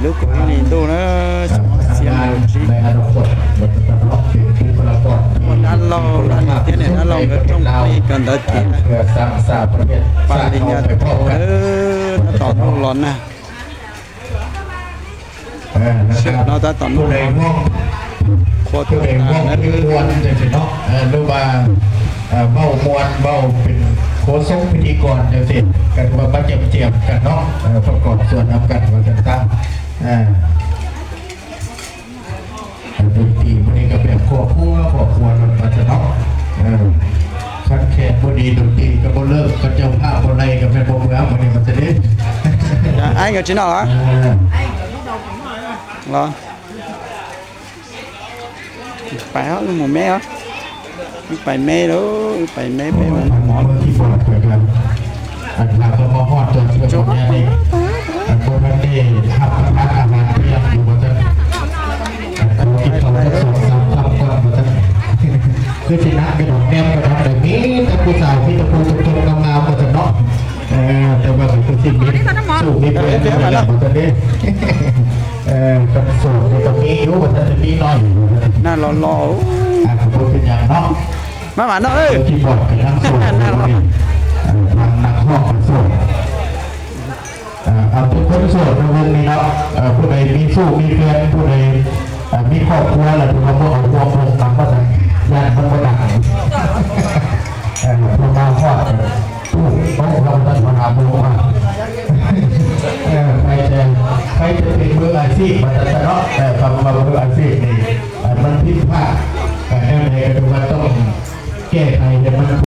lúc của này tôi nó xiêm một xí một ăn lo ăn thế này nó lo cái trong này cần tới tí và thì nhà nó tỏ nó lòn nè nó ta tỏ nó lòn khoaผู้ใดมองเป็นมวลจังสิเนาะหรือว่าเบ้ามวลเบ้าเป็นโค้ชพิธีกรจังสิกันว่าบัดเจียบกันเนาะประกอบส่วนนำกันว่ากันตั้งดนตรีวันนี้ก็แบบครอบครัวมันมาจะเนาะคันแขกพอดีดนตรีก็บ่เลิกก็เจ้าภาพบ่ไรก็เป็นบ่เบื่อวันนี้มันจะได้ai người trên nào hả lo phải hết một mé hả phải mé đó phải mé mé mónที่บอกไปกันอันเราก็มาฮอดจนเชื่อคนนี้อันคนนั้นได้ทับอาหารเพียงอยู่บนนั้นอันที่เขาจะส่งซ้ำก่อนบนนั้นคือสินะเป็นของแนมกระทำแบบนี้แต่ผู้สาวที่ตะปูตรงๆงามๆบนนั้นเนาะแต่ว่าเป็นสิ่งนี้สูงนี่เป็นอะไรบนนั้นนี่กันสูงในตรงนี้อยู่บนนั้นจะมีน้อยอยู่น่าร้อนร้อนขอบคุณเป็นอย่างเนาะมาหวานเนาะเอ้ยที่บอกเป็นนักสูงนักห้องคนสูงเอาทุกคนโสดในวงนี้เนาะผู้ใดมีสู้มีเพื่อนผู้ใดมีครอบครัวอะไรทุกคนก็เอาตัวลงมาก็จะญาติมันก็ดังพอมาทอดตู้โต๊ะเราตั้งมาหาบุญมาใครจะเป็นมืออาชีพมันจะเนาะแต่คำว่ามืออาชีพนี่มันผิดพลาดแต่ในกระดูกต้องแก้ไขเนี่ยมัน